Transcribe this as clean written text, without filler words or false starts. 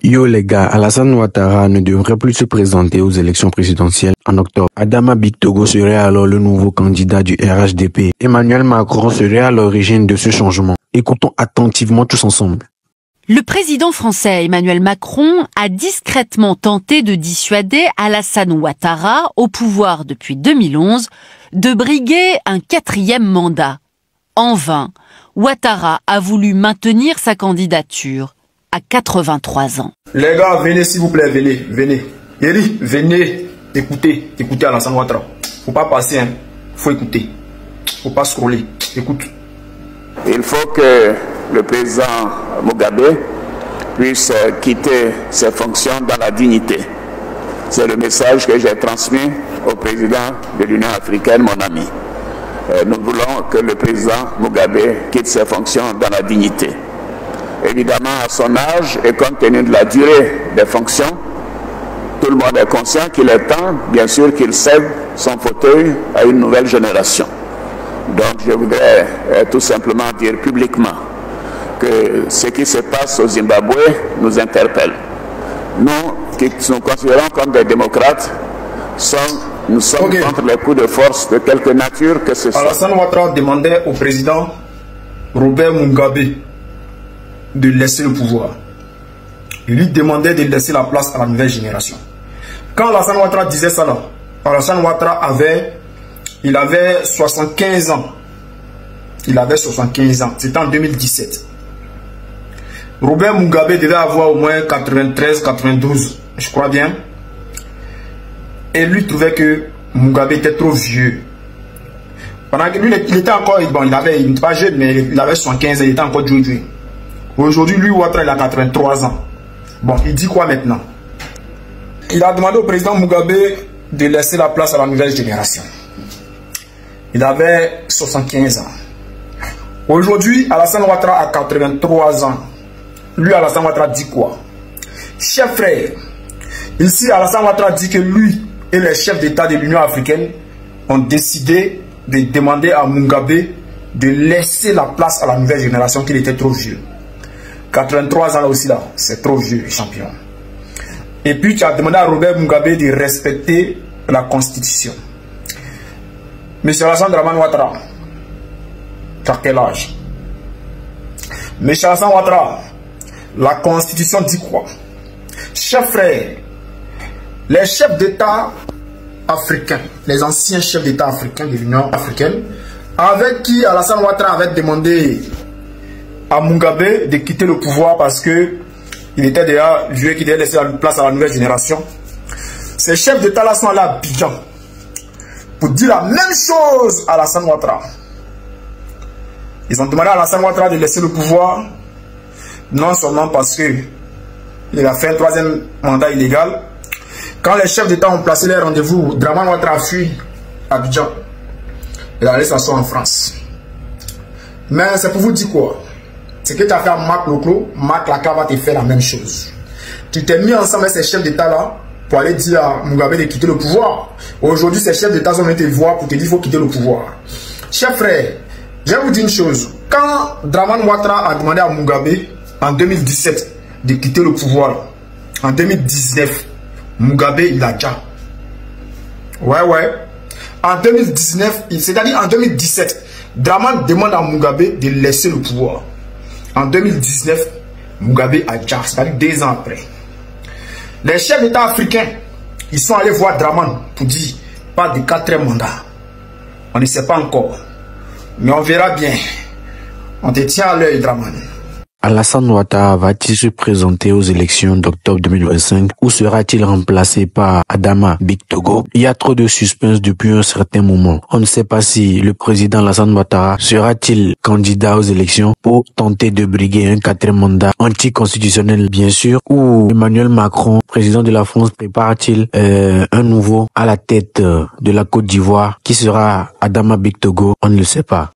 Yo les gars, Alassane Ouattara ne devrait plus se présenter aux élections présidentielles en octobre. Adama Bictogo serait alors le nouveau candidat du RHDP. Emmanuel Macron serait à l'origine de ce changement. Écoutons attentivement tous ensemble. Le président français Emmanuel Macron a discrètement tenté de dissuader Alassane Ouattara, au pouvoir depuis 2011, de briguer un 4e mandat. En vain, Ouattara a voulu maintenir sa candidature à 83 ans. Les gars, venez s'il vous plaît, venez. Eri, venez écoutez Alassane Ouattara. Faut pas passer, hein. Faut écouter. Faut pas scroller. Écoute. Il faut que le président Mugabe puisse quitter ses fonctions dans la dignité. C'est le message que j'ai transmis au président de l'Union africaine, mon ami. Nous voulons que le président Mugabe quitte ses fonctions dans la dignité. Évidemment, à son âge et compte tenu de la durée des fonctions, tout le monde est conscient qu'il est temps, bien sûr, qu'il cède son fauteuil à une nouvelle génération. Donc, je voudrais tout simplement dire publiquement que ce qui se passe au Zimbabwe nous interpelle. Nous, qui nous considérons comme des démocrates, nous sommes contre les coups de force de quelque nature que ce soit. Alassane Ouattara demandait au président Robert Mugabe de laisser le pouvoir. Il lui demandait de laisser la place à la nouvelle génération. Quand Alassane Ouattara disait ça là, Alassane Ouattara avait 75 ans. Il avait 75 ans. C'était en 2017. Robert Mugabe devait avoir au moins 93, 92, je crois bien. Et lui trouvait que Mugabe était trop vieux. Pendant que lui, il était encore, bon, il n'était pas jeune, mais il avait 75 ans, il était encore joué. Aujourd'hui, lui, Ouattara, il a 83 ans. Bon, il dit quoi maintenant? Il a demandé au président Mugabe de laisser la place à la nouvelle génération. Il avait 75 ans. Aujourd'hui, Alassane Ouattara a 83 ans. Lui, Alassane Ouattara dit quoi? Chef frère, ici, Alassane Ouattara dit que lui et les chefs d'État de l'Union africaine ont décidé de demander à Mugabe de laisser la place à la nouvelle génération, qu'il était trop vieux. 83 ans là aussi, là, c'est trop vieux, champion. Et puis, tu as demandé à Robert Mugabe de respecter la Constitution. Monsieur Alassane Dramane Ouattara, tu as quel âge? Monsieur Alassane Ouattara, la Constitution dit quoi? Chers frères, les chefs d'État africains, les anciens chefs d'État africains de l'Union africaine, avec qui Alassane Ouattara avait demandé à Mugabe de quitter le pouvoir parce que il était déjà vieux, qui devait laisser la place à la nouvelle génération. Ces chefs d'État-là sont allés à Abidjan pour dire la même chose à Alassane Ouattara. Ils ont demandé à Alassane Ouattara de laisser le pouvoir, non seulement parce que il a fait un 3e mandat illégal. Quand les chefs d'État ont placé les rendez-vous, Dramane Ouattara a fui Abidjan. Il est allé s'asseoir en France. Mais c'est pour vous dire quoi? C'est que tu as fait à Marc Loclo, Marc Laka va te faire la même chose. Tu t'es mis ensemble avec ces chefs d'État-là pour aller dire à Mugabe de quitter le pouvoir. Aujourd'hui, ces chefs d'État sont venus te voir pour te dire qu'il faut quitter le pouvoir. Chers frères, je vais vous dire une chose. Quand Dramane Ouattara a demandé à Mugabe en 2017 de quitter le pouvoir, en 2019, Mugabe il a déjà. Ouais. En 2019, c'est-à-dire en 2017, Dramane demande à Mugabe de laisser le pouvoir. En 2019, Mugabe a déjà, c'est-à-dire 2 ans après. Les chefs d'État africains, ils sont allés voir Dramane pour dire, pas de 4e mandat. On ne sait pas encore. Mais on verra bien. On te tient à l'œil, Dramane. Alassane Ouattara va-t-il se présenter aux élections d'octobre 2025 ou sera-t-il remplacé par Adama Bictogo? Il y a trop de suspense depuis un certain moment. On ne sait pas si le président Alassane Ouattara sera-t-il candidat aux élections pour tenter de briguer un 4e mandat anticonstitutionnel bien sûr, ou Emmanuel Macron, président de la France, prépare-t-il un nouveau à la tête de la Côte d'Ivoire qui sera Adama Bictogo? On ne le sait pas.